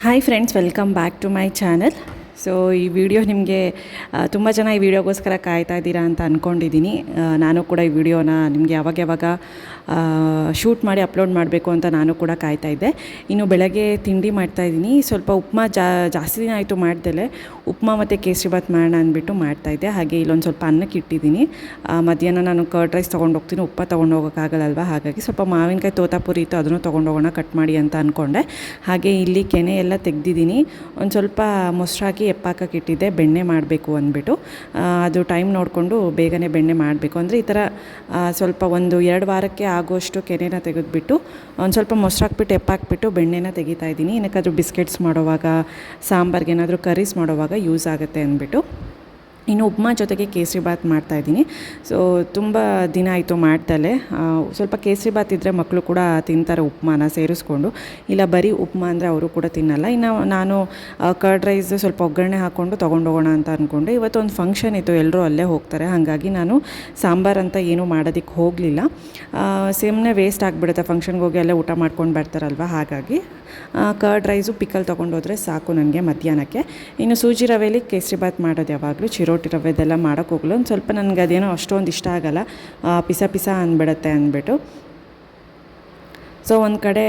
Hi friends, welcome back to my channel. So ಈ video ನಿಮಗೆ ತುಂಬ ಜನ ಈ ವಿಡಿಯೋಗೋಸ್ಕರ ಕಾಯ್ತಾ ಇದ್ದೀರಾ ಅಂತ ಅಂದ್ಕೊಂಡಿದ್ದೀನಿ. ನಾನು ಕೂಡ ಈ ವಿಡಿಯೋನ ನಿಮಗೆ ಯಾವಾಗ ಶೂಟ್ ಮಾಡಿ ಅಪ್ಲೋಡ್ ಮಾಡಬೇಕು ಅಂತ ನಾನು ಕೂಡ ಕಾಯ್ತಾ ಇದ್ದೆ. ಇನ್ನು ಬೆಳಗ್ಗೆ ತಿಂಡಿ ಮಾಡ್ತಾಯಿದ್ದೀನಿ. ಸ್ವಲ್ಪ ಉಪ್ಮಾ ಜಾಸ್ತಿ ದಿನ ಆಯಿತು ಮಾಡ್ದಲೆ ಉಪ್ಮಾ ಮತ್ತು ಕೇಸರಿಬಾತ್ ಮಾಡೋಣ ಅಂದ್ಬಿಟ್ಟು ಮಾಡ್ತಾಯಿದ್ದೆ. ಹಾಗೆ ಇಲ್ಲೊಂದು ಸ್ವಲ್ಪ ಅನ್ನಕ್ಕೆ ಇಟ್ಟಿದ್ದೀನಿ. ಮಧ್ಯಾಹ್ನ ನಾನು ಕರ್ಡ್ ರೈಸ್ ತೊಗೊಂಡು ಹೋಗ್ತೀನಿ, ಉಪ್ಮಾ ತೊಗೊಂಡು ಹೋಗೋಕ್ಕಾಗಲ್ಲಲ್ವ. ಹಾಗಾಗಿ ಸ್ವಲ್ಪ ಮಾವಿನಕಾಯಿ ತೋತಾಪುರಿ ಇತ್ತು, ಅದನ್ನು ತೊಗೊಂಡೋಗೋಣ ಕಟ್ ಮಾಡಿ ಅಂತ ಅಂದ್ಕೊಂಡೆ. ಹಾಗೆ ಇಲ್ಲಿ ಕೆನೆ ಎಲ್ಲ ತೆಗೆದಿದ್ದೀನಿ. ಒಂದು ಸ್ವಲ್ಪ ಮೊಸರು ಹಾಕಿ ಎಪ್ಪಾಕಕ್ಕೆ ಇಟ್ಟಿದ್ದೆ, ಬೆಣ್ಣೆ ಮಾಡಬೇಕು ಅಂದ್ಬಿಟ್ಟು. ಅದು ಟೈಮ್ ನೋಡಿಕೊಂಡು ಬೇಗನೆ ಬೆಣ್ಣೆ ಮಾಡಬೇಕು. ಅಂದರೆ ಈ ಥರ ಸ್ವಲ್ಪ ಒಂದು 2 ವಾರಕ್ಕೆ ಆಗೋಷ್ಟು ಕೆನೆನ ತೆಗೆದುಬಿಟ್ಟು ಒಂದು ಸ್ವಲ್ಪ ಮೊಸರು ಹಾಕ್ಬಿಟ್ಟು ಎಪ್ಪಾಕ್ಬಿಟ್ಟು ಬೆಣ್ಣೆನ ತೆಗಿತಾ ಇದ್ದೀನಿ. ಏನಕ್ಕಾದರೂ ಬಿಸ್ಕೆಟ್ಸ್ ಮಾಡೋವಾಗ, ಸಾಂಬಾರ್ಗೆ ಏನಾದರೂ ಕರೀಸ್ ಮಾಡೋವಾಗ ಯೂಸ್ ಆಗುತ್ತೆ ಅಂದ್ಬಿಟ್ಟು. ಇನ್ನು ಉಪ್ಮಾ ಜೊತೆಗೆ ಕೇಸರಿಬಾತ್ ಮಾಡ್ತಾಯಿದ್ದೀನಿ. ಸೊ ತುಂಬ ದಿನ ಆಯಿತು ಮಾಡ್ದಲೆ. ಸ್ವಲ್ಪ ಕೇಸರಿಬಾತ್ ಇದ್ದರೆ ಮಕ್ಕಳು ಕೂಡ ತಿಂತಾರೆ ಉಪ್ಮಾನ ಸೇರಿಸ್ಕೊಂಡು. ಇಲ್ಲ ಬರೀ ಉಪ್ಮಾ ಅಂದರೆ ಅವರು ಕೂಡ ತಿನ್ನಲ್ಲ. ಇನ್ನು ನಾನು ಕರ್ಡ್ ರೈಸ್ ಸ್ವಲ್ಪ ಒಗ್ಗರಣೆ ಹಾಕ್ಕೊಂಡು ತೊಗೊಂಡೋಗೋಣ ಅಂತ ಅಂದ್ಕೊಂಡೆ. ಇವತ್ತೊಂದು ಫಂಕ್ಷನ್ ಇತ್ತು, ಎಲ್ಲರೂ ಅಲ್ಲೇ ಹೋಗ್ತಾರೆ. ಹಾಗಾಗಿ ನಾನು ಸಾಂಬಾರು ಅಂತ ಏನೂ ಮಾಡೋದಕ್ಕೆ ಹೋಗಲಿಲ್ಲ. ಸುಮ್ಮನೆ ವೇಸ್ಟ್ ಆಗಿಬಿಡುತ್ತೆ, ಫಂಕ್ಷನ್ಗೆ ಹೋಗಿ ಅಲ್ಲೇ ಊಟ ಮಾಡ್ಕೊಂಡು ಬರ್ತಾರಲ್ವ. ಹಾಗಾಗಿ ಕರ್ಡ್ ರೈಸು ಪಿಕಲ್ ತೊಗೊಂಡೋದ್ರೆ ಸಾಕು ನನಗೆ ಮಧ್ಯಾಹ್ನಕ್ಕೆ. ಇನ್ನು ಸೂಜಿ ರವೆಯಲ್ಲಿ ಕೇಸರಿಬಾತ್ ಮಾಡೋದು ಯಾವಾಗಲೂ ಚಿರೋಟಿ ರವೆದೆಲ್ಲ ಮಾಡೋಕ್ಕೆ ಹೋಗಲು ಒಂದು ಸ್ವಲ್ಪ ನನಗೆ ಅದೇನೋ ಅಷ್ಟೊಂದು ಇಷ್ಟ ಆಗೋಲ್ಲ, ಪಿಸ ಅಂದ್ಬಿಡುತ್ತೆ ಅಂದ್ಬಿಟ್ಟು. ಸೊ ಒಂದು ಕಡೆ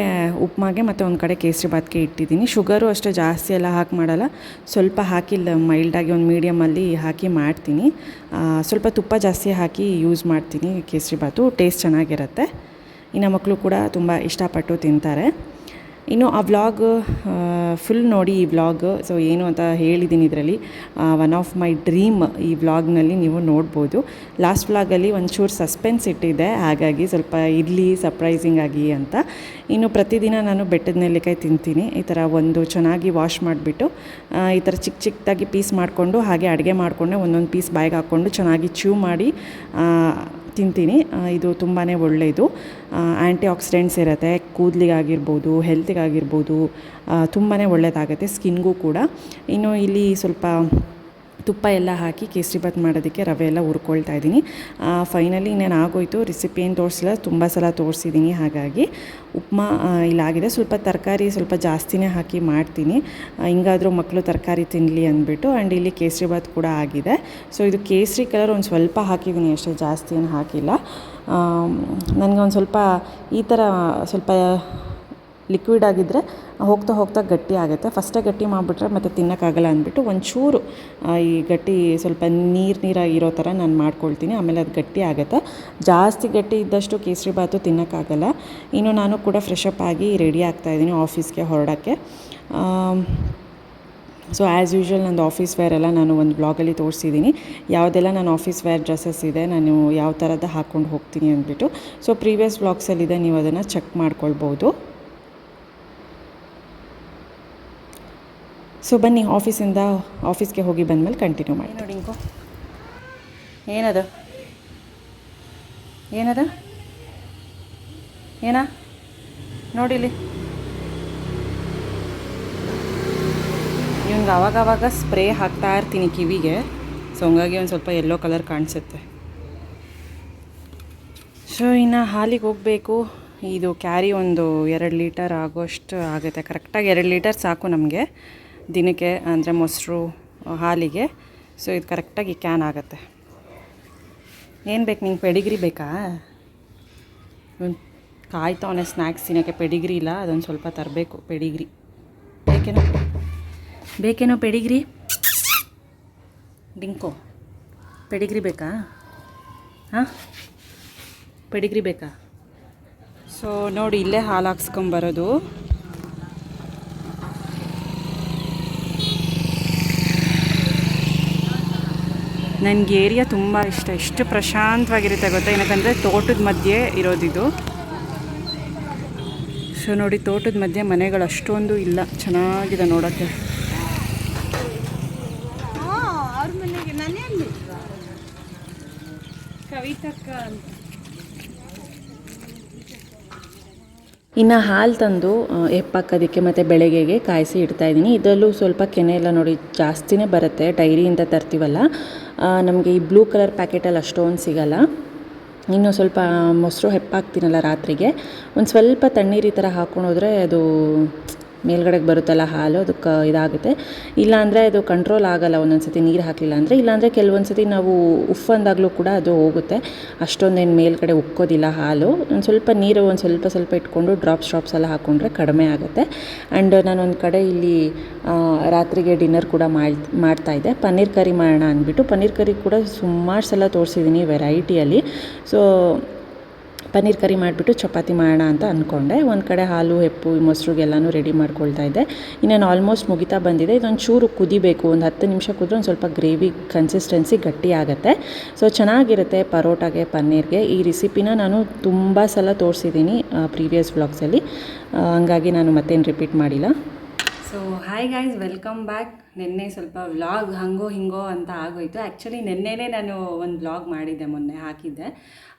ಉಪ್ಮಾಗೆ ಮತ್ತು ಒಂದು ಕಡೆ ಕೇಸರಿಬಾತ್ಗೆ ಇಟ್ಟಿದ್ದೀನಿ. ಶುಗರು ಅಷ್ಟೇ ಜಾಸ್ತಿ ಎಲ್ಲ ಹಾಕಿ ಮಾಡಲ್ಲ, ಸ್ವಲ್ಪ ಹಾಕಿಲ್ಲ, ಮೈಲ್ಡಾಗಿ ಒಂದು ಮೀಡಿಯಮಲ್ಲಿ ಹಾಕಿ ಮಾಡ್ತೀನಿ. ಸ್ವಲ್ಪ ತುಪ್ಪ ಜಾಸ್ತಿ ಹಾಕಿ ಯೂಸ್ ಮಾಡ್ತೀನಿ ಕೇಸರಿಬಾತು, ಟೇಸ್ಟ್ ಚೆನ್ನಾಗಿರುತ್ತೆ. ಇನ್ನು ಮಕ್ಕಳು ಕೂಡ ತುಂಬ ಇಷ್ಟಪಟ್ಟು ತಿಂತಾರೆ. ಇನ್ನು ಆ ವ್ಲಾಗ್ ಫುಲ್ ನೋಡಿ. ಈ ವ್ಲಾಗ್ ಸೊ ಏನು ಅಂತ ಹೇಳಿದ್ದೀನಿ ಇದರಲ್ಲಿ. ಒನ್ ಆಫ್ ಮೈ ಡ್ರೀಮ್ ಈ ವ್ಲಾಗ್ನಲ್ಲಿ ನೀವು ನೋಡ್ಬೋದು. ಲಾಸ್ಟ್ ವ್ಲಾಗಲ್ಲಿ ಒಂಚೂರು ಸಸ್ಪೆನ್ಸ್ ಇಟ್ಟಿದ್ದೆ, ಹಾಗಾಗಿ ಸ್ವಲ್ಪ ಇರಲಿ ಸರ್ಪ್ರೈಸಿಂಗ್ ಆಗಿ ಅಂತ. ಇನ್ನು ಪ್ರತಿದಿನ ನಾನು ಬೆಟ್ಟದ ನೆಲ್ಲಿಕಾಯಿ ತಿಂತೀನಿ. ಈ ಥರ ಒಂದು ಚೆನ್ನಾಗಿ ವಾಶ್ ಮಾಡಿಬಿಟ್ಟು ಈ ಥರ ಚಿಕ್ಕದಾಗಿ ಪೀಸ್ ಮಾಡಿಕೊಂಡು ಹಾಗೆ ಅಡುಗೆ ಮಾಡಿಕೊಂಡೆ ಒಂದೊಂದು ಪೀಸ್ ಬಾಯಿಗೆ ಹಾಕ್ಕೊಂಡು ಚೆನ್ನಾಗಿ ಚ್ಯೂ ಮಾಡಿ ತಿಂತೀನಿ. ಇದು ತುಂಬಾ ಒಳ್ಳೆಯದು. ಆ್ಯಂಟಿ ಆಕ್ಸಿಡೆಂಟ್ಸ್ ಇರುತ್ತೆ, ಕೂದಲಿಗಾಗಿರ್ಬೋದು, ಹೆಲ್ತಿಗಾಗಿರ್ಬೋದು ತುಂಬಾ ಒಳ್ಳೆಯದಾಗುತ್ತೆ, ಸ್ಕಿನ್ಗೂ ಕೂಡ. ಇನ್ನು ಇಲ್ಲಿ ಸ್ವಲ್ಪ ತುಪ್ಪ ಎಲ್ಲ ಹಾಕಿ ಕೇಸರಿಬಾತ್ ಮಾಡೋದಕ್ಕೆ ರವೆ ಎಲ್ಲ ಹುರ್ಕೊಳ್ತಾ ಇದ್ದೀನಿ. ಫೈನಲಿ ಇನ್ನೇನು ಆಗೋಯ್ತು. ರೆಸಿಪಿ ಏನು ತೋರಿಸಿಲ್ಲ, ತುಂಬ ಸಲ ತೋರಿಸಿದ್ದೀನಿ. ಹಾಗಾಗಿ ಉಪ್ಮಾ ಇಲ್ಲಾಗಿದೆ. ಸ್ವಲ್ಪ ತರಕಾರಿ ಸ್ವಲ್ಪ ಜಾಸ್ತಿನೇ ಹಾಕಿ ಮಾಡ್ತೀನಿ, ಹಿಂಗಾದರೂ ಮಕ್ಕಳು ತರಕಾರಿ ತಿನ್ನಲಿ ಅಂದ್ಬಿಟ್ಟು. ಆ್ಯಂಡ್ ಇಲ್ಲಿ ಕೇಸರಿಬಾತ್ ಕೂಡ ಆಗಿದೆ. ಸೊ ಇದು ಕೇಸರಿ ಕಲರ್ ಒಂದು ಸ್ವಲ್ಪ ಹಾಕಿದ್ದೀನಿ ಅಷ್ಟೇ, ಜಾಸ್ತಿ ಏನು ಹಾಕಿಲ್ಲ. ನನಗೆ ಒಂದು ಸ್ವಲ್ಪ ಈ ಥರ ಸ್ವಲ್ಪ ಲಿಕ್ವಿಡ್ ಆಗಿದ್ದರೆ ಹೋಗ್ತಾ ಗಟ್ಟಿ ಆಗುತ್ತೆ. ಫಸ್ಟೇ ಗಟ್ಟಿ ಮಾಡಿಬಿಟ್ರೆ ಮತ್ತು ತಿನ್ನೋಕ್ಕಾಗಲ್ಲ ಅಂದ್ಬಿಟ್ಟು ಒಂಚೂರು ಈ ಗಟ್ಟಿ ಸ್ವಲ್ಪ ನೀರಾಗಿರೋ ಥರ ನಾನು ಮಾಡ್ಕೊಳ್ತೀನಿ. ಆಮೇಲೆ ಅದು ಗಟ್ಟಿ ಆಗುತ್ತೆ. ಜಾಸ್ತಿ ಗಟ್ಟಿ ಇದ್ದಷ್ಟು ಕೇಸರಿಬಾತು ತಿನ್ನೋಕ್ಕಾಗಲ್ಲ. ಇನ್ನು ನಾನು ಕೂಡ ಫ್ರೆಶ್ ಅಪ್ ಆಗಿ ರೆಡಿ ಆಗ್ತಾಯಿದ್ದೀನಿ ಆಫೀಸ್ಗೆ ಹೊರಡೋಕ್ಕೆ. ಸೊ ಆ್ಯಸ್ ಯೂಶ್ವಲ್ ನಂದು ಆಫೀಸ್ ವೇರ್ ಎಲ್ಲ ನಾನು ಒಂದು ಬ್ಲಾಗಲ್ಲಿ ತೋರಿಸಿದ್ದೀನಿ, ಯಾವುದೆಲ್ಲ ನಾನು ಆಫೀಸ್ ವೇರ್ ಡ್ರೆಸ್ಸಸ್ ಇದೆ, ನಾನು ಯಾವ ಥರದ್ದು ಹಾಕ್ಕೊಂಡು ಹೋಗ್ತೀನಿ ಅಂದ್ಬಿಟ್ಟು. ಸೊ ಪ್ರೀವಿಯಸ್ ಬ್ಲಾಗ್ಸಲ್ಲಿದೆ, ನೀವು ಅದನ್ನು ಚೆಕ್ ಮಾಡ್ಕೊಳ್ಬೋದು. ಸೊ ಬನ್ನಿ, ಆಫೀಸ್ಗೆ ಹೋಗಿ ಬಂದಮೇಲೆ ಕಂಟಿನ್ಯೂ ಮಾಡಿ. ನೋಡಿ ಇಂಕೋ ಏನದ ನೋಡಿಲಿ. ಇವ್ನಿಗೆ ಆವಾಗವಾಗ ಸ್ಪ್ರೇ ಹಾಕ್ತಾ ಇರ್ತೀನಿ ಕಿವಿಗೆ. ಸೊ ಹಂಗಾಗಿ ಒಂದು ಸ್ವಲ್ಪ ಯೆಲ್ಲೋ ಕಲರ್ ಕಾಣಿಸುತ್ತೆ. ಸೊ ಇನ್ನು ಹಾಲಿಗೆ ಹೋಗಬೇಕು. ಇದು ಕ್ಯಾರಿ ಒಂದು 2 ಲೀಟರ್ ಆಗೋಷ್ಟು ಆಗುತ್ತೆ. ಕರೆಕ್ಟಾಗಿ 2 ಲೀಟರ್ ಸಾಕು ನಮಗೆ ದಿನಕ್ಕೆ, ಅಂದರೆ ಮೊಸರು ಹಾಲಿಗೆ. ಸೊ ಇದು ಕರೆಕ್ಟಾಗಿ ಕ್ಯಾನ್ ಆಗುತ್ತೆ. ಏನು ಬೇಕು ನಿಂಗೆ? ಪೆಡಿಗ್ರಿ ಬೇಕಾ? ಕಾಯ್ತವನೇ ಸ್ನ್ಯಾಕ್ಸ್ ತಿನ್ನೋಕ್ಕೆ. ಪೆಡಿಗ್ರಿ ಇಲ್ಲ, ಅದೊಂದು ಸ್ವಲ್ಪ ತರಬೇಕು. ಪೆಡಿಗ್ರಿ ಬೇಕೇನೋ ಪೆಡಿಗ್ರಿ? ಡಿಂಕೋ ಪೆಡಿಗ್ರಿ ಬೇಕಾ? ಹಾಂ, ಪೆಡಿಗ್ರಿ ಬೇಕಾ? ಸೊ ನೋಡಿ, ಇಲ್ಲೇ ಹಾಲು ಹಾಕ್ಸ್ಕೊಂಬರೋದು. ನನಗೆ ಏರಿಯಾ ತುಂಬ ಇಷ್ಟ. ಎಷ್ಟು ಪ್ರಶಾಂತವಾಗಿರುತ್ತೆ ಗೊತ್ತಾ, ಏನಕ್ಕಂದರೆ ತೋಟದ ಮಧ್ಯೆ ಇರೋದಿದು. ಸೊ ನೋಡಿ, ತೋಟದ ಮಧ್ಯೆ ಮನೆಗಳು ಅಷ್ಟೊಂದು ಇಲ್ಲ, ಚೆನ್ನಾಗಿದೆ ನೋಡೋಕ್ಕೆ. ಇನ್ನು ಹಾಲು ತಂದು ಎಪ್ಪಾಕೋದಕ್ಕೆ ಮತ್ತು ಬೆಳಗ್ಗೆಗೆ ಕಾಯಿಸಿ ಇಡ್ತಾಯಿದ್ದೀನಿ. ಇದರಲ್ಲೂ ಸ್ವಲ್ಪ ಕೆನೆ ಎಲ್ಲ ನೋಡಿ ಜಾಸ್ತಿನೇ ಬರುತ್ತೆ, ಡೈರಿಯಿಂದ ತರ್ತೀವಲ್ಲ. ನಮಗೆ ಈ ಬ್ಲೂ ಕಲರ್ ಪ್ಯಾಕೆಟಲ್ಲಿ ಅಷ್ಟೊಂದು ಸಿಗೋಲ್ಲ. ಇನ್ನು ಸ್ವಲ್ಪ ಮೊಸರು ಹೆಪ್ಪಾಕ್ತೀನಲ್ಲ ರಾತ್ರಿಗೆ, ಒಂದು ಸ್ವಲ್ಪ ತಣ್ಣೀರು ಈ ಥರ ಹಾಕ್ಕೊಂಡೋದ್ರೆ ಅದು ಮೇಲ್ಗಡೆಗೆ ಬರುತ್ತಲ್ಲ ಹಾಲು ಅದಕ್ಕೆ ಇದಾಗುತ್ತೆ. ಇಲ್ಲಾಂದರೆ ಅದು ಕಂಟ್ರೋಲ್ ಆಗೋಲ್ಲ ಒಂದೊಂದು ಸತಿ ನೀರು ಹಾಕಲಿಲ್ಲ ಅಂದರೆ. ಇಲ್ಲಾಂದರೆ ಕೆಲವೊಂದು ಸತಿ ನಾವು ಉಫ್ ಅಂದಾಗಲೂ ಕೂಡ ಅದು ಹೋಗುತ್ತೆ. ಅಷ್ಟೊಂದೇನು ಮೇಲ್ಗಡೆ ಉಕ್ಕೋದಿಲ್ಲ ಹಾಲು. ಒಂದು ಸ್ವಲ್ಪ ನೀರು ಒಂದು ಸ್ವಲ್ಪ ಇಟ್ಕೊಂಡು ಡ್ರಾಪ್ಸ್ ಎಲ್ಲ ಹಾಕ್ಕೊಂಡ್ರೆ ಕಡಿಮೆ ಆಗುತ್ತೆ. ಆ್ಯಂಡ್ ನಾನೊಂದು ಕಡೆ ಇಲ್ಲಿ ರಾತ್ರಿಗೆ ಡಿನ್ನರ್ ಕೂಡ ಮಾಡ್ತಾಯಿದ್ದೆ. ಪನ್ನೀರ್ ಕರಿ ಮಾಡೋಣ ಅಂದ್ಬಿಟ್ಟು ಪನ್ನೀರ್ ಕರಿ ಕೂಡ ಸುಮಾರು ಸಲ ತೋರಿಸಿದ್ದೀನಿ ವೆರೈಟಿಯಲ್ಲಿ. ಸೊ ಪನ್ನೀರ್ ಕರಿ ಮಾಡಿಬಿಟ್ಟು ಚಪಾತಿ ಮಾಡೋಣ ಅಂತ ಅಂದ್ಕೊಂಡೆ. ಒಂದು ಕಡೆ ಹಾಲು ಹೆಪ್ಪು ಮೊಸರುಗೆಲ್ಲನೂ ರೆಡಿ ಮಾಡ್ಕೊಳ್ತಾ ಇದ್ದೆ. ಇನ್ನೇನು ಆಲ್ಮೋಸ್ಟ್ ಮುಗಿತಾ ಬಂದಿದೆ. ಇದೊಂದು ಚೂರು ಕುದಿಬೇಕು, ಒಂದು 10 ನಿಮಿಷ ಕುದ್ರೆ ಒಂದು ಸ್ವಲ್ಪ ಗ್ರೇವಿ ಕನ್ಸಿಸ್ಟೆನ್ಸಿ ಗಟ್ಟಿ ಆಗುತ್ತೆ. ಸೊ ಚೆನ್ನಾಗಿರುತ್ತೆ ಪರೋಟಾಗೆ ಪನ್ನೀರ್ಗೆ. ಈ ರೆಸಿಪಿನ ನಾನು ತುಂಬ ಸಲ ತೋರಿಸಿದ್ದೀನಿ ಪ್ರೀವಿಯಸ್ ವ್ಲಾಗ್ಸಲ್ಲಿ, ಹಂಗಾಗಿ ನಾನು ಮತ್ತೇನು ರಿಪೀಟ್ ಮಾಡಿಲ್ಲ. So hi guys, welcome back. ನಿನ್ನೆ ಸ್ವಲ್ಪ ವ್ಲಾಗ್ ಹಂಗೋ ಹಿಂಗೋ ಅಂತ ಆಗೋಯಿತು. ಆ್ಯಕ್ಚುಲಿ ನಿನ್ನೆನೇ ನಾನು ಒಂದು ವ್ಲಾಗ್ ಮಾಡಿದ್ದೆ, ಮೊನ್ನೆ ಹಾಕಿದ್ದೆ.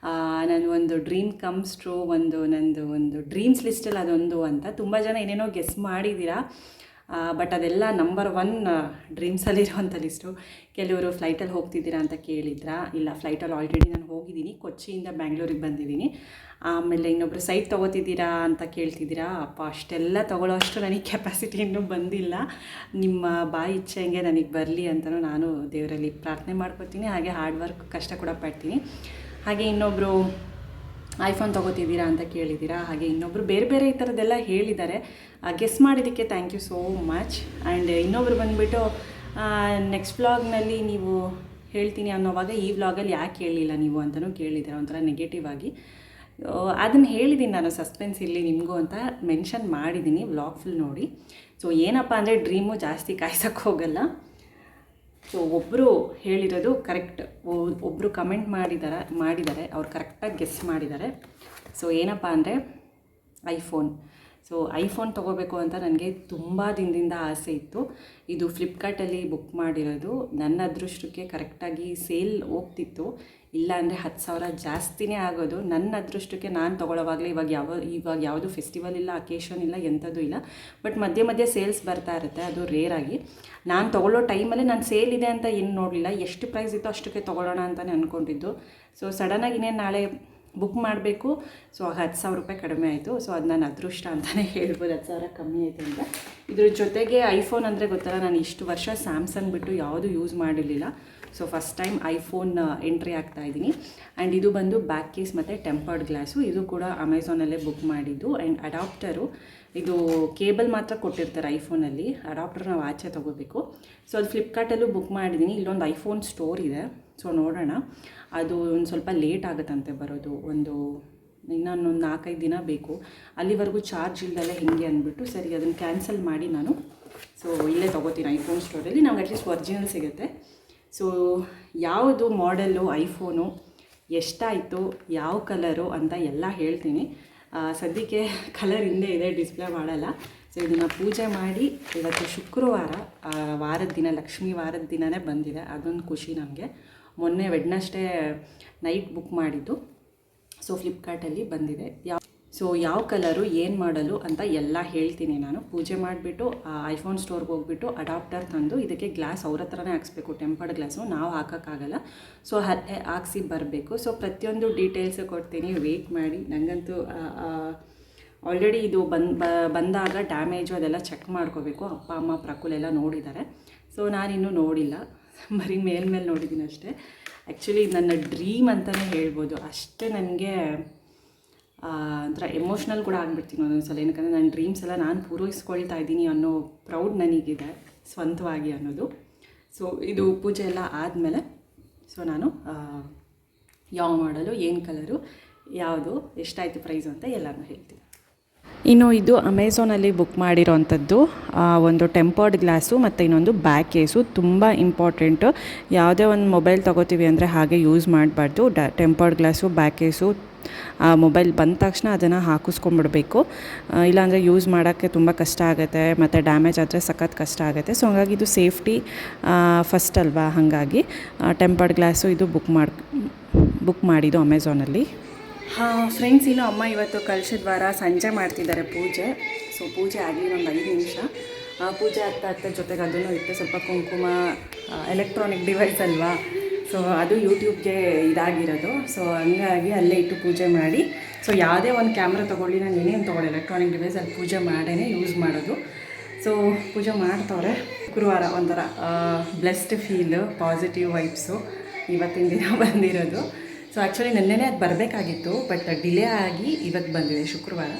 ನಾನು ಒಂದು ಡ್ರೀಮ್ ಕಮ್ಸ್ ಟ್ರೂ, ನಂದು ಒಂದು ಡ್ರೀಮ್ಸ್ ಲಿಸ್ಟಲ್ಲಿ ಅದೊಂದು ಅಂತ. ತುಂಬ ಜನ ಏನೇನೋ ಗೆಸ್ ಮಾಡಿದ್ದೀರಾ, ಬಟ್ ಅದೆಲ್ಲ ನಂಬರ್ 1 ಡ್ರೀಮ್ಸಲ್ಲಿರೋವಂಥ ಲಿಸ್ಟು. ಕೆಲವರು ಫ್ಲೈಟಲ್ಲಿ ಹೋಗ್ತಿದ್ದೀರಾ ಅಂತ ಕೇಳಿದ್ರಾ? ಇಲ್ಲ, ಫ್ಲೈಟಲ್ಲಿ ಆಲ್ರೆಡಿ ನಾನು ಹೋಗಿದ್ದೀನಿ. ಕೊಚ್ಚಿಯಿಂದ ಬ್ಯಾಂಗ್ಳೂರಿಗೆ ಬಂದಿದ್ದೀನಿ. ಆಮೇಲೆ ಇನ್ನೊಬ್ಬರು ಸೈಟ್ ತೊಗೋತಿದ್ದೀರಾ ಅಂತ ಕೇಳ್ತಿದ್ದೀರಾ. ಅಪ್ಪ, ಅಷ್ಟೆಲ್ಲ ತೊಗೊಳ್ಳೋ ಅಷ್ಟು ನನಗೆ ಕೆಪಾಸಿಟಿ ಇನ್ನೂ ಬಂದಿಲ್ಲ. ನಿಮ್ಮ ಬಾಯಿ ಇಚ್ಛೆಂಗೆ ನನಗೆ ಬರಲಿ ಅಂತಲೂ ನಾನು ದೇವರಲ್ಲಿ ಪ್ರಾರ್ಥನೆ ಮಾಡ್ಕೊತೀನಿ. ಹಾಗೆ ಹಾರ್ಡ್ ವರ್ಕ್ ಕಷ್ಟ ಕೂಡ ಪಡ್ತೀನಿ. ಹಾಗೆ ಇನ್ನೊಬ್ಬರು ಐಫೋನ್ ತೊಗೋತಿದ್ದೀರಾ ಅಂತ ಕೇಳಿದ್ದೀರಾ. ಹಾಗೆ ಇನ್ನೊಬ್ಬರು ಬೇರೆ ಬೇರೆ ಈ ಥರದ್ದೆಲ್ಲ ಹೇಳಿದ್ದಾರೆ. ಗೆಸ್ ಮಾಡಿದ್ದಕ್ಕೆ thank you so much. And ಇನ್ನೊಬ್ರು ಬಂದುಬಿಟ್ಟು ನೆಕ್ಸ್ಟ್ ವ್ಲಾಗ್ನಲ್ಲಿ ನೀವು ಹೇಳ್ತೀನಿ ಅನ್ನೋವಾಗ ಈ ವ್ಲಾಗಲ್ಲಿ ಯಾಕೆ ಹೇಳಿಲ್ಲ ನೀವು ಅಂತಲೂ ಕೇಳಿದ್ದಾರೆ, ಒಂಥರ ನೆಗೆಟಿವ್ ಆಗಿ. ಅದನ್ನು ಹೇಳಿದ್ದೀನಿ ನಾನು, ಸಸ್ಪೆನ್ಸ್ ಇಲ್ಲಿ ನಿಮಗೂ ಅಂತ ಮೆನ್ಷನ್ ಮಾಡಿದ್ದೀನಿ ವ್ಲಾಗ್ ಫುಲ್ ನೋಡಿ. ಸೊ ಏನಪ್ಪ ಅಂದರೆ ಡ್ರೀಮು ಜಾಸ್ತಿ ಕಾಯ್ಸೋಕ್ಕೆ ಹೋಗಲ್ಲ. ಸೊ ಒಬ್ಬರು ಹೇಳಿರೋದು ಕರೆಕ್ಟ್, ಒಬ್ಬರು ಕಮೆಂಟ್ ಮಾಡಿದ್ದಾರೆ, ಅವ್ರು ಕರೆಕ್ಟಾಗಿ ಗೆಸ್ ಮಾಡಿದ್ದಾರೆ. ಸೊ ಏನಪ್ಪ ಅಂದರೆ ಐಫೋನ್. ಸೊ ಐಫೋನ್ ತೊಗೋಬೇಕು ಅಂತ ನನಗೆ ತುಂಬ ದಿನದಿಂದ ಆಸೆ ಇತ್ತು. ಇದು ಫ್ಲಿಪ್ಕಾರ್ಟಲ್ಲಿ ಬುಕ್ ಮಾಡಿರೋದು. ನನ್ನ ಅದೃಷ್ಟಕ್ಕೆ ಕರೆಕ್ಟಾಗಿ ಸೇಲ್ ಹೋಗ್ತಿತ್ತು. ಇಲ್ಲ ಅಂದರೆ 10,000 ಜಾಸ್ತಿನೇ ಆಗೋದು. ನನ್ನ ಅದೃಷ್ಟಕ್ಕೆ ನಾನು ತೊಗೊಳ್ಳೋವಾಗಲೇ ಇವಾಗ ಯಾವುದು ಫೆಸ್ಟಿವಲ್ ಇಲ್ಲ, ಅಕೇಶನ್ ಇಲ್ಲ, ಎಂಥದ್ದು ಇಲ್ಲ. ಬಟ್ ಮಧ್ಯೆ ಸೇಲ್ಸ್ ಬರ್ತಾ ಇರುತ್ತೆ, ಅದು ರೇರಾಗಿ. ನಾನು ತೊಗೊಳ್ಳೋ ಟೈಮಲ್ಲಿ ನಾನು ಸೇಲ್ ಇದೆ ಅಂತ ಏನು ನೋಡಲಿಲ್ಲ. ಎಷ್ಟು ಪ್ರೈಸ್ ಇತ್ತು ಅಷ್ಟಕ್ಕೆ ತೊಗೊಳ್ಳೋಣ ಅಂತಲೇ ಅಂದ್ಕೊಂಡಿದ್ದು. ಸೊ ಸಡನ್ನಾಗಿ ಇನ್ನೇನು ನಾಳೆ ಬುಕ್ ಮಾಡಬೇಕು. ಸೊ 10,000 ರೂಪಾಯಿ ಕಡಿಮೆ ಆಯಿತು. ಸೊ ಅದು ನನ್ನ ಅದೃಷ್ಟ ಅಂತಲೇ ಹೇಳ್ಬೋದು, 10,000 ಕಮ್ಮಿ ಆಯಿತು ಅಂತ. ಇದ್ರ ಜೊತೆಗೆ ಐಫೋನ್ ಅಂದರೆ ಗೊತ್ತಲ್ಲ, ನಾನು ಇಷ್ಟು ವರ್ಷ ಸ್ಯಾಮ್ಸಂಗ್ ಬಿಟ್ಟು ಯಾವುದು ಯೂಸ್ ಮಾಡಿರಲಿಲ್ಲ. So first time iPhone entry ಆಗ್ತಾಯಿದ್ದೀನಿ. ಆ್ಯಂಡ್ ಇದು ಬಂದು ಬ್ಯಾಕ್ ಕೇಸ್ ಮತ್ತು ಟೆಂಪರ್ಡ್ ಗ್ಲಾಸು. ಇದು ಕೂಡ ಅಮೆಝಾನಲ್ಲೇ ಬುಕ್ ಮಾಡಿದ್ದು. ಆ್ಯಂಡ್ ಅಡಾಪ್ಟರು, ಇದು ಕೇಬಲ್ ಮಾತ್ರ ಕೊಟ್ಟಿರ್ತಾರೆ ಐಫೋನಲ್ಲಿ, ಅಡಾಪ್ಟರ್ ನಾವು ಆಚೆ ತೊಗೋಬೇಕು. ಸೊ ಅದು ಫ್ಲಿಪ್ಕಾರ್ಟಲ್ಲೂ ಬುಕ್ ಮಾಡಿದ್ದೀನಿ. ಇಲ್ಲೊಂದು ಐಫೋನ್ ಸ್ಟೋರ್ ಇದೆ. ಸೊ ನೋಡೋಣ, ಅದು ಒಂದು ಸ್ವಲ್ಪ ಲೇಟ್ ಆಗುತ್ತಂತೆ ಬರೋದು. ಇನ್ನೊಂದು 4-5 ದಿನ ಬೇಕು. ಅಲ್ಲಿವರೆಗೂ ಚಾರ್ಜ್ ಇಲ್ದಲ್ಲೇ ಹೇಗೆ ಅಂದ್ಬಿಟ್ಟು ಸರಿ ಅದನ್ನು ಕ್ಯಾನ್ಸಲ್ ಮಾಡಿ ನಾನು ಸೊ ಇಲ್ಲೇ ತೊಗೋತೀನಿ ಐಫೋನ್ ಸ್ಟೋರಲ್ಲಿ. ನಮ್ಗೆ ಅಟ್ಲೀಸ್ಟ್ ಒರಿಜಿನಲ್ ಸಿಗುತ್ತೆ. ಸೊ ಯಾವುದು ಮಾಡೆಲ್ಲು ಐಫೋನು, ಎಷ್ಟಾಯಿತು, ಯಾವ ಕಲರು ಅಂತ ಎಲ್ಲ ಹೇಳ್ತೀನಿ. ಸದ್ಯಕ್ಕೆ ಕಲರ್ ಹಿಂದೆ ಇದೆ, ಡಿಸ್ಪ್ಲೇ ಮಾಡಲ್ಲ. ಸೊ ಇದನ್ನು ಪೂಜೆ ಮಾಡಿ, ಇವತ್ತು ಶುಕ್ರವಾರ, ವಾರದ ದಿನ, ಲಕ್ಷ್ಮೀ ವಾರದ ದಿನವೇ ಬಂದಿದೆ. ಅದೊಂದು ಖುಷಿ ನಮಗೆ. ಮೊನ್ನೆ ವೆಡ್ನಸ್ಡೇ ನೈಟ್ ಬುಕ್ ಮಾಡಿದ್ದು. ಸೊ ಫ್ಲಿಪ್ಕಾರ್ಟಲ್ಲಿ ಬಂದಿದೆ. ಯಾವ ಕಲರು, ಏನು ಮಾಡಲು ಅಂತ ಎಲ್ಲ ಹೇಳ್ತೀನಿ ನಾನು. ಪೂಜೆ ಮಾಡಿಬಿಟ್ಟು ಐಫೋನ್ ಸ್ಟೋರ್ಗೆ ಹೋಗ್ಬಿಟ್ಟು ಅಡಾಪ್ಟರ್ ತಂದು ಇದಕ್ಕೆ ಗ್ಲಾಸ್ ಅವ್ರ ಹತ್ರನೇ ಹಾಕ್ಸ್ಬೇಕು, ಟೆಂಪರ್ಡ್ ಗ್ಲಾಸು, ನಾವು ಹಾಕೋಕ್ಕಾಗಲ್ಲ. ಸೊ ಹಾಕ್ಸಿ ಬರಬೇಕು. ಸೊ ಪ್ರತಿಯೊಂದು ಡೀಟೇಲ್ಸು ಕೊಡ್ತೀನಿ, ವೆಯ್ಟ್ ಮಾಡಿ. ನನಗಂತೂ ಆಲ್ರೆಡಿ ಇದು ಬಂದಾಗ ಡ್ಯಾಮೇಜು ಅದೆಲ್ಲ ಚೆಕ್ ಮಾಡ್ಕೋಬೇಕು. ಅಪ್ಪ ಅಮ್ಮ ಪ್ರಕುಲೆಲ್ಲ ನೋಡಿದ್ದಾರೆ. ಸೊ ನಾನಿನ್ನೂ ನೋಡಿಲ್ಲ, ಬರೀ ಮೇಲ್ಮೇಲೆ ನೋಡಿದ್ದೀನಿ ಅಷ್ಟೇ. ಆ್ಯಕ್ಚುಲಿ ನನ್ನ ಡ್ರೀಮ್ ಅಂತಲೇ ಹೇಳ್ಬೋದು. ಅಷ್ಟೇ ನನಗೆ ಒಂಥರ ಎಮೋಷ್ನಲ್ ಕೂಡ ಆಗಿಬಿಡ್ತೀನಿ ಒಂದೊಂದು ಸಲ. ಏನಕ್ಕಂದರೆ ನನ್ನ ಡ್ರೀಮ್ಸ್ ಎಲ್ಲ ನಾನು ಪೂರೈಸ್ಕೊಳ್ತಾ ಇದ್ದೀನಿ ಅನ್ನೋ ಪ್ರೌಡ್ ನನಗಿದೆ ಸ್ವಂತವಾಗಿ ಅನ್ನೋದು. ಸೊ ಇದು ಪೂಜೆ ಎಲ್ಲ ಆದಮೇಲೆ ಸೊ ನಾನು ಯಾವ ಮಾಡಲು, ಏನು ಕಲರು, ಯಾವುದು, ಎಷ್ಟಾಯಿತು ಪ್ರೈಸು ಅಂತ ಎಲ್ಲನೂ ಹೇಳ್ತೀನಿ. ಇನ್ನು ಇದು ಅಮೆಝಾನಲ್ಲಿ ಬುಕ್ ಮಾಡಿರೋವಂಥದ್ದು ಒಂದು ಟೆಂಪರ್ಡ್ ಗ್ಲಾಸು ಮತ್ತು ಇನ್ನೊಂದು ಬ್ಯಾಕ್ ಕೇಸು. ತುಂಬ ಇಂಪಾರ್ಟೆಂಟು. ಯಾವುದೇ ಒಂದು ಮೊಬೈಲ್ ತೊಗೋತೀವಿ ಅಂದರೆ ಹಾಗೆ ಯೂಸ್ ಮಾಡಬಾರ್ದು. Tempered glass, back case, mobile ಬಂದ ತಕ್ಷಣ ಅದನ್ನು ಹಾಕಿಸ್ಕೊಂಡ್ಬಿಡ್ಬೇಕು. ಇಲ್ಲಾಂದರೆ ಯೂಸ್ ಮಾಡೋಕ್ಕೆ ತುಂಬ ಕಷ್ಟ ಆಗುತ್ತೆ, ಮತ್ತು ಡ್ಯಾಮೇಜ್ ಆದರೆ ಸಖತ್ ಕಷ್ಟ ಆಗುತ್ತೆ. ಸೊ ಹಾಗಾಗಿ ಇದು ಸೇಫ್ಟಿ ಫಸ್ಟ್ ಅಲ್ವಾ, ಹಾಗಾಗಿ ಟೆಂಪರ್ಡ್ ಗ್ಲಾಸು ಇದು ಬುಕ್ ಮಾಡಿದ್ದು ಅಮೆಝಾನಲ್ಲಿ. ಫ್ರೆಂಡ್ಸ್, ಇನ್ನು ಅಮ್ಮ ಇವತ್ತು ಕಲಶದ ವಾರ ಸಂಜೆ ಮಾಡ್ತಿದ್ದಾರೆ ಪೂಜೆ. ಸೊ ಪೂಜೆ ಆಗಲಿ ಒಂದು 5 ನಿಮಿಷ. ಪೂಜೆ ಆಗ್ತಾ ಜೊತೆಗೆ ಅದನ್ನು ಇಟ್ಟು ಸ್ವಲ್ಪ ಕುಂಕುಮ, ಎಲೆಕ್ಟ್ರಾನಿಕ್ ಡಿವೈಸ್ ಅಲ್ವಾ, ಸೊ ಅದು ಯೂಟ್ಯೂಬ್ಗೆ ಇದಾಗಿರೋದು. ಸೊ ಹಂಗಾಗಿ ಅಲ್ಲೇ ಇಟ್ಟು ಪೂಜೆ ಮಾಡಿ ಸೊ ಯಾವುದೇ ಒಂದು ಕ್ಯಾಮ್ರಾ ತೊಗೊಳ್ಳಿ, ನಾನು ಏನೇನು ತೊಗೊಳ್ಳಿ ಎಲೆಕ್ಟ್ರಾನಿಕ್ ಡಿವೈಸ್ ಅಲ್ಲಿ ಪೂಜೆ ಮಾಡೇ ಯೂಸ್ ಮಾಡೋದು. ಸೊ ಪೂಜೆ ಮಾಡ್ತವ್ರೆ. ಶುಕ್ರವಾರ ಒಂಥರ ಬ್ಲೆಸ್ಡ್ ಫೀಲ್, ಪಾಸಿಟಿವ್ ವೈಬ್ಸು ಇವತ್ತಿನ ದಿನ ಬಂದಿರೋದು. ಸೊ ಆ್ಯಕ್ಚುಲಿ ನೆನ್ನೆನೇ ಅದು ಬರಬೇಕಾಗಿತ್ತು, ಬಟ್ ಡಿಲೇ ಆಗಿ ಇವತ್ತು ಬಂದಿದೆ ಶುಕ್ರವಾರ.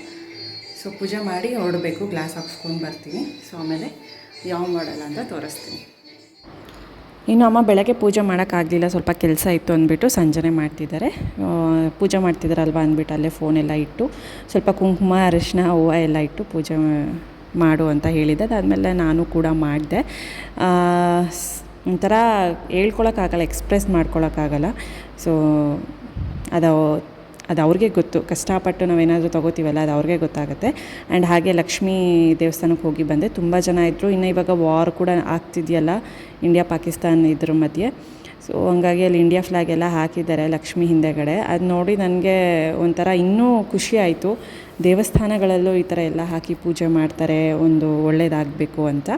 ಸೊ ಪೂಜೆ ಮಾಡಿ ಹೊರಡಬೇಕು, ಗ್ಲಾಸ್ ಹಾಕ್ಸ್ಕೊಂಡು ಬರ್ತೀನಿ. ಸೊ ಆಮೇಲೆ ಯಾವ ಮಾಡಲ್ಲ ಅಂತ ತೋರಿಸ್ತೀನಿ. ಇನ್ನು ಅಮ್ಮ ಬೆಳಗ್ಗೆ ಪೂಜೆ ಮಾಡೋಕ್ಕಾಗಲಿಲ್ಲ, ಸ್ವಲ್ಪ ಕೆಲಸ ಇತ್ತು ಅಂದ್ಬಿಟ್ಟು ಸಂಜೆನೇ ಮಾಡ್ತಿದ್ದಾರೆ. ಪೂಜೆ ಮಾಡ್ತಿದ್ದಾರಲ್ವ ಅಂದ್ಬಿಟ್ಟು ಅಲ್ಲೇ ಫೋನೆಲ್ಲ ಇಟ್ಟು ಸ್ವಲ್ಪ ಕುಂಕುಮ, ಅರಿಶಿನ, ಹೂವು ಎಲ್ಲ ಇಟ್ಟು ಪೂಜೆ ಮಾಡು ಅಂತ ಹೇಳಿದ್ದೆ. ಅದಾದಮೇಲೆ ನಾನು ಕೂಡ ಮಾಡಿದೆ. ಒಂಥರ ಹೇಳ್ಕೊಳಕ್ಕಾಗಲ್ಲ, ಎಕ್ಸ್ಪ್ರೆಸ್ ಮಾಡ್ಕೊಳಕ್ಕಾಗಲ್ಲ. ಸೊ ಅದು ಅವ್ರಿಗೆ ಗೊತ್ತು. ಕಷ್ಟಪಟ್ಟು ನಾವೇನಾದರೂ ತೊಗೋತೀವಲ್ಲ, ಅದು ಅವ್ರಿಗೆ ಗೊತ್ತಾಗುತ್ತೆ. ಆ್ಯಂಡ್ ಹಾಗೆ ಲಕ್ಷ್ಮೀ ದೇವಸ್ಥಾನಕ್ಕೆ ಹೋಗಿ ಬಂದೆ. ತುಂಬ ಜನ ಇದ್ದರು. ಇನ್ನು ಇವಾಗ ವಾರ್ ಕೂಡ ಆಗ್ತಿದೆಯಲ್ಲ, ಇಂಡಿಯಾ ಪಾಕಿಸ್ತಾನ ಇದ್ರ ಮಧ್ಯೆ. ಸೊ ಹಂಗಾಗಿ ಅಲ್ಲಿ ಇಂಡಿಯಾ ಫ್ಲ್ಯಾಗ್ ಎಲ್ಲ ಹಾಕಿದ್ದಾರೆ ಲಕ್ಷ್ಮಿ ಹಿಂದೆಗಡೆ. ಅದು ನೋಡಿ ನನಗೆ ಒಂಥರ ಇನ್ನೂ ಖುಷಿ ಆಯಿತು. ದೇವಸ್ಥಾನಗಳಲ್ಲೂ ಈ ಥರ ಎಲ್ಲ ಹಾಕಿ ಪೂಜೆ ಮಾಡ್ತಾರೆ, ಒಂದು ಒಳ್ಳೆಯದಾಗಬೇಕು ಅಂತ.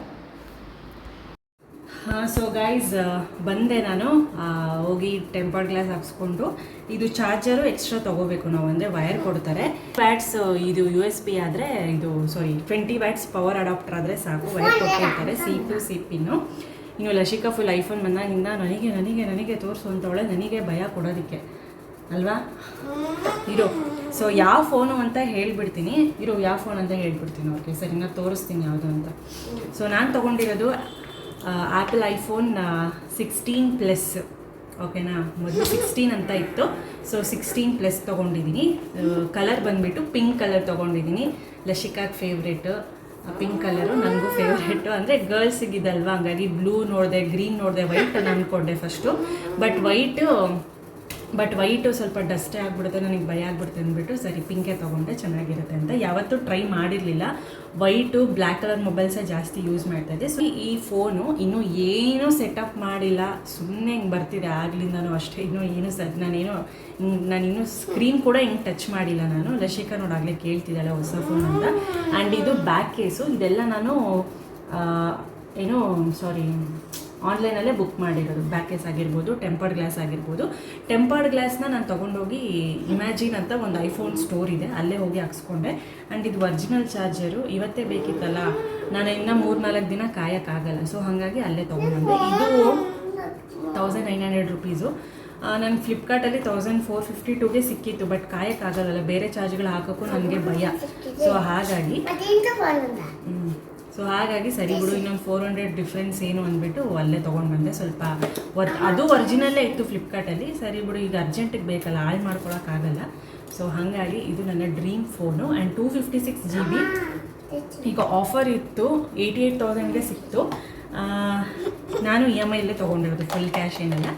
ಸೊ ಗೈಸ್, ಬಂದೆ ನಾನು. ಹೋಗಿ ಟೆಂಪರ್ಡ್ ಗ್ಲಾಸ್ ಹಾಕ್ಸ್ಕೊಂಡು, ಇದು ಚಾರ್ಜರು ಎಕ್ಸ್ಟ್ರಾ ತೊಗೋಬೇಕು ನಾವು, ಅಂದರೆ ವೈರ್ ಕೊಡ್ತಾರೆ. ವ್ಯಾಟ್ಸ್ ಇದು USB ಆದರೆ, ಇದು 20 ವ್ಯಾಟ್ಸ್ ಪವರ್ ಅಡಾಪ್ಟರ್ ಆದರೆ ಸಾಕು, ವೈರ್ ಕೊಟ್ಟಿರ್ತಾರೆ. C pin. ಇನ್ನು ಲಶಿಕಾ ಫುಲ್ ಐಫೋನ್ ಬಂದಾಗಿಂದ ನನಗೆ ತೋರಿಸು ಅಂತವಳೆ, ನನಗೆ ಭಯ ಕೊಡೋದಕ್ಕೆ ಅಲ್ವಾ ಇರೋ. ಸೊ ಯಾವ ಫೋನು ಅಂತ ಹೇಳ್ಬಿಡ್ತೀನಿ, ಯಾವ ಫೋನ್ ಅಂತ ಹೇಳ್ಬಿಡ್ತೀನಿ ಅವ್ರಿಗೆ. ಸರಿ, ನಾನು ತೋರಿಸ್ತೀನಿ ಯಾವುದು ಅಂತ. ಸೊ ನಾನು ತೊಗೊಂಡಿರೋದು ಆ್ಯಪಲ್ ಐಫೋನ್ 16+. ಓಕೆನಾ, ಮೊದಲು 16 ಅಂತ ಇತ್ತು. ಸೊ 16+ ತೊಗೊಂಡಿದ್ದೀನಿ. ಕಲರ್ ಬಂದುಬಿಟ್ಟು ಪಿಂಕ್ ಕಲರ್ ತೊಗೊಂಡಿದ್ದೀನಿ. ಲಶಿಕಾಗೆ ಫೇವ್ರೇಟು ಪಿಂಕ್ ಕಲರು, ನನಗೂ ಫೇವ್ರೇಟು. ಅಂದರೆ ಗರ್ಲ್ಸಿಗಿದಲ್ವ, ಹಂಗಾಗಿ ಬ್ಲೂ ನೋಡಿದೆ, ಗ್ರೀನ್ ನೋಡಿದೆ, ವೈಟ್ ಅಂದ್ಕೊಂಡೆ ಫಸ್ಟು. ಬಟ್ ವೈಟು ಸ್ವಲ್ಪ ಡಸ್ಟೇ ಆಗಿಬಿಡುತ್ತೆ, ನನಗೆ ಭಯ ಆಗಿಬಿಡುತ್ತೆ ಅಂದ್ಬಿಟ್ಟು ಸರಿ ಪಿಂಕೇ ತೊಗೊಂಡೆ, ಚೆನ್ನಾಗಿರುತ್ತೆ ಅಂತ. ಯಾವತ್ತೂ ಟ್ರೈ ಮಾಡಿರಲಿಲ್ಲ. ವೈಟು, ಬ್ಲ್ಯಾಕ್ ಕಲರ್ ಮೊಬೈಲ್ಸೇ ಜಾಸ್ತಿ ಯೂಸ್ ಮಾಡ್ತಾಯಿದ್ದೆ. ಸೊ ಈ ಫೋನು ಇನ್ನೂ ಏನೂ ಸೆಟಪ್ ಮಾಡಿಲ್ಲ, ಸುಮ್ಮನೆ ಹಿಂಗೆ ಬರ್ತಿದೆ ಆಗ್ಲಿಂದನೂ ಅಷ್ಟೇ. ಇನ್ನೂ ಏನು ನಾನಿನ್ನೂ ಸ್ಕ್ರೀನ್ ಕೂಡ ಹಿಂಗೆ ಟಚ್ ಮಾಡಿಲ್ಲ ನಾನು. ಲಶಿಕಾ ನೋಡಾಗಲೇ ಕೇಳ್ತಿದ್ದಾಳೆ ಹೊಸ ಫೋನ್ ಅಂತ. ಆ್ಯಂಡ್ ಇದು ಬ್ಯಾಕ್ ಕೇಸು, ಇದೆಲ್ಲ ನಾನು ಆನ್ಲೈನಲ್ಲೇ ಬುಕ್ ಮಾಡಿರೋದು. ಬ್ಯಾಕ್ ಕೇಸ್ ಆಗಿರ್ಬೋದು, ಟೆಂಪರ್ಡ್ ಗ್ಲಾಸ್ ಆಗಿರ್ಬೋದು. ಟೆಂಪರ್ಡ್ ಗ್ಲಾಸ್ನ ನಾನು ತೊಗೊಂಡೋಗಿ ಇಮ್ಯಾಜಿನ್ ಅಂತ ಒಂದು ಐಫೋನ್ ಸ್ಟೋರ್ ಇದೆ, ಅಲ್ಲೇ ಹೋಗಿ ಹಾಕ್ಸ್ಕೊಂಡೆ. ಆ್ಯಂಡ್ ಇದು ಒರಿಜಿನಲ್ ಚಾರ್ಜರು, ಇವತ್ತೇ ಬೇಕಿತ್ತಲ್ಲ, ನಾನು ಇನ್ನೂ 3-4 ದಿನ ಕಾಯೋಕ್ಕಾಗಲ್ಲ. ಸೊ ಹಾಗಾಗಿ ಅಲ್ಲೇ ತೊಗೊಂಡ್ಬಂದೆ. ಇದು 1900 ರುಪೀಸು. ನಾನು ಫ್ಲಿಪ್ಕಾರ್ಟಲ್ಲಿ 1452ಗೆ ಸಿಕ್ಕಿತ್ತು, ಬಟ್ ಕಾಯೋಕ್ಕಾಗಲ್ಲ, ಬೇರೆ ಚಾರ್ಜ್ಗಳು ಹಾಕೋಕ್ಕೂ ನನಗೆ ಭಯ. ಸೊ ಹಾಗಾಗಿ ಸರಿ ಬಿಡು, ಇನ್ನೊಂದು 400 ಡಿಫ್ರೆನ್ಸ್ ಏನು ಅಂದ್ಬಿಟ್ಟು ಅಲ್ಲೇ ತೊಗೊಂಡು ಬಂದೆ. ಸ್ವಲ್ಪ ಅದು ಒರಿಜಿನಲ್ಲೇ ಇತ್ತು ಫ್ಲಿಪ್ಕಾರ್ಟಲ್ಲಿ. ಸರಿ ಬಿಡು, ಈಗ ಅರ್ಜೆಂಟಿಗೆ ಬೇಕಲ್ಲ, ಹಾಳು ಮಾಡ್ಕೊಳಕ್ಕಾಗಲ್ಲ. ಸೊ ಹಾಗಾಗಿ ಇದು ನನ್ನ ಡ್ರೀಮ್ ಫೋನು. ಆ್ಯಂಡ್ 256 GB ಈಗ ಆಫರ್ ಇತ್ತು, 88,000ಗೆ ಸಿಕ್ತು. ನಾನು EMI ಅಲ್ಲೇ ತೊಗೊಂಡಿರೋದು, ಫುಲ್ ಕ್ಯಾಶ್ ಏನಲ್ಲ.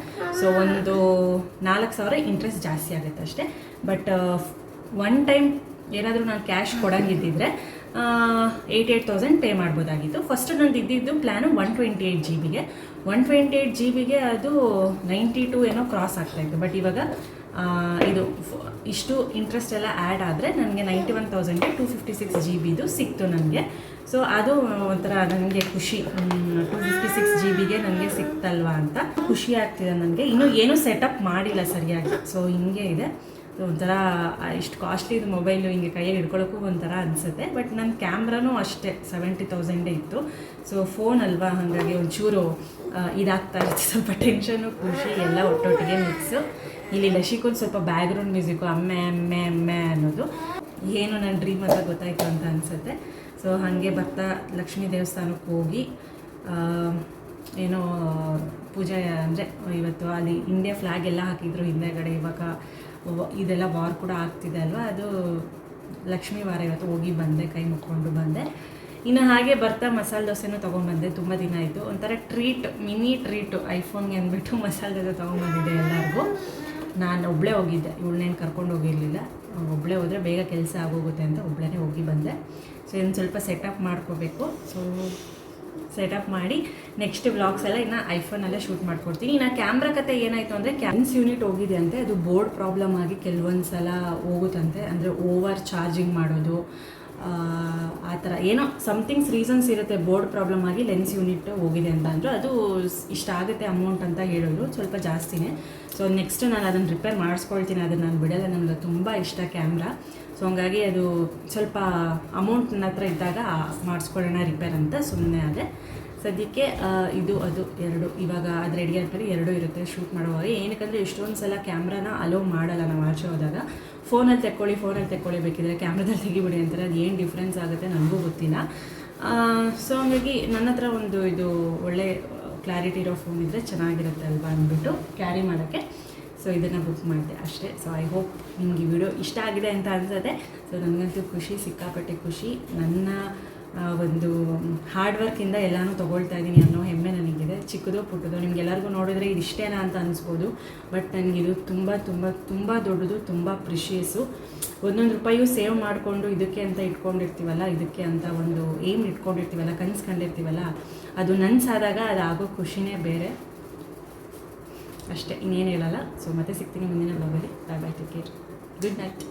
ಸೊ ಒಂದು 4,000 ಇಂಟ್ರೆಸ್ಟ್ ಜಾಸ್ತಿ ಆಗುತ್ತೆ ಅಷ್ಟೇ. ಬಟ್ ಒನ್ ಟೈಮ್ ಏನಾದರೂ ನಾನು ಕ್ಯಾಶ್ ಕೊಡೋಂಗಿದ್ದಿದ್ರೆ 88,000 ಪೇ ಮಾಡ್ಬೋದಾಗಿತ್ತು. ಫಸ್ಟ್ ನಂದು ಇದ್ದಿದ್ದು ಪ್ಲ್ಯಾನು 128 GB. 128 GB ಅದು 92 ಏನೋ ಕ್ರಾಸ್ ಆಗ್ತಾಯಿತ್ತು. ಬಟ್ ಇವಾಗ ಇದು ಇಷ್ಟು ಇಂಟ್ರೆಸ್ಟ್ ಎಲ್ಲ ಆ್ಯಡ್ ಆದರೆ ನನಗೆ 91,000ಗೆ 256 GB ಸಿಕ್ತು ನನಗೆ. ಸೊ ಅದು ಒಂಥರ ನನಗೆ ಖುಷಿ, 256 GB ನನಗೆ ಸಿಕ್ತಲ್ವಾ ಅಂತ ಖುಷಿ ಆಗ್ತಿದೆ ನನಗೆ. ಇನ್ನೂ ಏನೂ ಸೆಟಪ್ ಮಾಡಿಲ್ಲ ಸರಿಯಾಗಿ. ಸೊ ಹಿಂಗೆ ಇದೆ, ಒಂಥರ ಇಷ್ಟು ಕಾಸ್ಟ್ಲಿದು ಮೊಬೈಲು ಹಿಂಗೆ ಕೈಯಾಗಿ ಹಿಡ್ಕೊಳ್ಳೋಕ್ಕೂ ಒಂಥರ ಅನಿಸುತ್ತೆ. ಬಟ್ ನನ್ನ ಕ್ಯಾಮ್ರಾನೂ ಅಷ್ಟೇ 70,000 ಇತ್ತು. ಸೊ ಫೋನ್ ಅಲ್ವಾ, ಹಾಗಾಗಿ ಒಂಚೂರು ಇದಾಗ್ತಾ ಇರುತ್ತೆ, ಸ್ವಲ್ಪ ಟೆನ್ಷನು ಖುಷಿ ಎಲ್ಲ ಒಟ್ಟೊಟ್ಟಿಗೆ ಮಿಕ್ಸು. ಇಲ್ಲಿ ಲಶಿಕೊಂದು ಸ್ವಲ್ಪ ಬ್ಯಾಕ್ಗ್ರೌಂಡ್ ಮ್ಯೂಸಿಕ್ಕು ಅಮ್ಮೆ ಅಮ್ಮೆ ಅಮ್ಮೆ ಅನ್ನೋದು ಏನು ನನ್ನ ಡ್ರೀಮ್ ಅಂತ ಗೊತ್ತಾಯಿತು ಅಂತ ಅನಿಸುತ್ತೆ. ಸೊ ಹಾಗೆ ಬರ್ತಾ ಲಕ್ಷ್ಮೀ ದೇವಸ್ಥಾನಕ್ಕೆ ಹೋಗಿ ಏನೋ ಪೂಜೆ, ಅಂದರೆ ಇವತ್ತು ಅಲ್ಲಿ ಇಂಡಿಯಾ ಫ್ಲ್ಯಾಗ್ ಎಲ್ಲ ಹಾಕಿದ್ರು ಹಿಂದೆಗಡೆ. ಇವಾಗ ಇದೆಲ್ಲ ವಾರ್ ಕೂಡ ಆಗ್ತಿದೆ ಅಲ್ವಾ, ಅದು ಲಕ್ಷ್ಮೀ ವಾರ ಇವತ್ತು ಹೋಗಿ ಬಂದೆ, ಕೈ ಮುಕ್ಕೊಂಡು ಬಂದೆ. ಇನ್ನು ಹಾಗೆ ಬರ್ತಾ ಮಸಾಲೆ ದೋಸೆನೂ ತೊಗೊಂಬಂದೆ, ತುಂಬ ದಿನ ಆಯಿತು. ಒಂಥರ ಮಿನಿ ಟ್ರೀಟು ಐಫೋನ್ಗೆ ಅಂದ್ಬಿಟ್ಟು ಮಸಾಲೆ ದೋಸೆ ತೊಗೊಂಬಂದಿದ್ದೆ ಎಲ್ಲರಿಗೂ. ನಾನು ಒಬ್ಬಳೇ ಹೋಗಿದ್ದೆ, ಇವಳನ್ನೇನು ಕರ್ಕೊಂಡು ಹೋಗಿರಲಿಲ್ಲ. ಒಬ್ಬಳೇ ಹೋದರೆ ಬೇಗ ಕೆಲಸ ಆಗೋಗುತ್ತೆ ಅಂತ ಒಬ್ಬಳೇ ಹೋಗಿ ಬಂದೆ. ಸೊ ಇನ್ನು ಸ್ವಲ್ಪ ಸೆಟಪ್ ಮಾಡ್ಕೋಬೇಕು. ಸೊ ಸೆಟಪ್ ಮಾಡಿ ನೆಕ್ಸ್ಟ್ ವ್ಲಾಗ್ಸ್ ಎಲ್ಲ ಇನ್ನು ಐಫೋನಲ್ಲೇ ಶೂಟ್ ಮಾಡ್ಕೊಡ್ತೀನಿ. ಇನ್ನು ಕ್ಯಾಮ್ರಾ ಕತೆ ಏನಾಯಿತು ಅಂದರೆ, ಕ್ಯಾನ್ಸ್ ಯೂನಿಟ್ ಹೋಗಿದೆ ಅಂತೆ, ಅದು ಬೋರ್ಡ್ ಪ್ರಾಬ್ಲಮ್ ಆಗಿ ಕೆಲವೊಂದು ಸಲ ಹೋಗುತ್ತಂತೆ. ಅಂದರೆ ಓವರ್ ಚಾರ್ಜಿಂಗ್ ಮಾಡೋದು, ಆ ಥರ ಏನೋ ಸಮಥಿಂಗ್ಸ್ ರೀಸನ್ಸ್ ಇರುತ್ತೆ, ಬೋರ್ಡ್ ಪ್ರಾಬ್ಲಮ್ ಆಗಿ ಲೆನ್ಸ್ ಯೂನಿಟ್ ಹೋಗಿದೆ ಅಂತ ಅಂದರು. ಅದು ಇಷ್ಟ ಆಗುತ್ತೆ ಅಮೌಂಟ್ ಅಂತ ಹೇಳಿದ್ರು, ಸ್ವಲ್ಪ ಜಾಸ್ತಿನೇ. ಸೊ ನೆಕ್ಸ್ಟ್ ನಾನು ಅದನ್ನು ರಿಪೇರ್ ಮಾಡಿಸ್ಕೊಳ್ತೀನಿ, ಅದನ್ನು ನಾನು ಬಿಡಲ್ಲ, ನನಗೆ ತುಂಬ ಇಷ್ಟ ಕ್ಯಾಮ್ರಾ. ಸೊ ಹಂಗಾಗಿ ಅದು ಸ್ವಲ್ಪ ಅಮೌಂಟ್ ನನ್ನ ಹತ್ರ ಇದ್ದಾಗ ಮಾಡಿಸ್ಕೊಳ್ಳೋಣ ರಿಪೇರ್ ಅಂತ ಸುಮ್ಮನೆ ಅದೇ. ಸದ್ಯಕ್ಕೆ ಇದು ಅದು ಎರಡು ಇವಾಗ ಅದು ರೆಡಿ ಆಗ್ತಾರೆ, ಎರಡೂ ಇರುತ್ತೆ ಶೂಟ್ ಮಾಡುವಾಗ. ಏನಕ್ಕಂದರೆ ಎಷ್ಟೊಂದು ಸಲ ಕ್ಯಾಮ್ರಾನ ಅಲೋ ಮಾಡಲ್ಲ ನಾವು ಆಚೆ ಹೋದಾಗ. ಫೋನಲ್ಲಿ ತೆಕ್ಕೊಳ್ಳಿ ಬೇಕಿದ್ರೆ ಕ್ಯಾಮ್ರಾದಲ್ಲಿ ತೆಗಿಬಿಡಿ ಅಂತಾರೆ. ಅದು ಏನು ಡಿಫ್ರೆನ್ಸ್ ಆಗುತ್ತೆ ನನಗೂ ಗೊತ್ತಿಲ್ಲ. ಸೊ ಹಂಗಾಗಿ ನನ್ನ ಹತ್ರ ಒಂದು ಇದು ಒಳ್ಳೆ ಕ್ಲಾರಿಟಿ ಇರೋ ಫೋನ್ ಇದ್ದರೆ ಚೆನ್ನಾಗಿರುತ್ತೆ ಅಲ್ವಾ ಅಂದ್ಬಿಟ್ಟು ಕ್ಯಾರಿ ಮಾಡೋಕ್ಕೆ ಸೊ ಇದನ್ನು ಬುಕ್ ಮಾಡಿದೆ ಅಷ್ಟೇ. ಸೊ ಐ ಹೋಪ್ ನಿಮಗೆ ಈ ವಿಡಿಯೋ ಇಷ್ಟ ಆಗಿದೆ ಅಂತ ಅನ್ಸುತ್ತೆ. ಸೊ ನನಗಂತೂ ಖುಷಿ, ಸಿಕ್ಕಾಪಟ್ಟೆ ಖುಷಿ. ನನ್ನ ಒಂದು ಹಾರ್ಡ್ ವರ್ಕಿಂದ ಎಲ್ಲನೂ ತೊಗೊಳ್ತಾ ಇದ್ದೀನಿ ಅನ್ನೋ ಹೆಮ್ಮೆ ನನಗಿದೆ. ಚಿಕ್ಕದು ಪುಟ್ಟದು ನಿಮಗೆಲ್ಲರಿಗೂ ನೋಡಿದ್ರೆ ಇದು ಇಷ್ಟೇನಾ ಅಂತ ಅನಿಸ್ಬೋದು, ಬಟ್ ನನಗಿದು ತುಂಬ ತುಂಬ ತುಂಬ ದೊಡ್ಡದು, ತುಂಬ ಪ್ರಿಷಿಯಸ್ಸು. ಒಂದೊಂದು ರೂಪಾಯು ಸೇವ್ ಮಾಡಿಕೊಂಡು ಇದಕ್ಕೆ ಅಂತ ಇಟ್ಕೊಂಡಿರ್ತೀವಲ್ಲ, ಇದಕ್ಕೆ ಅಂತ ಒಂದು ಏಮ್ ಇಟ್ಕೊಂಡಿರ್ತೀವಲ್ಲ, ಕನಸು ಕಂಡಿರ್ತೀವಲ್ಲ, ಅದು ನನಸಾದಾಗ ಅದು ಆಗೋ ಖುಷಿನೇ ಬೇರೆ. ಅಷ್ಟೇ, ಇನ್ನೇನು ಹೇಳಲ್ಲ. ಸೊ ಮತ್ತೆ ಸಿಗ್ತೀನಿ ಮುಂದಿನ ಬ್ಲಾಗಲ್ಲಿ. Bye bye, take care, good night.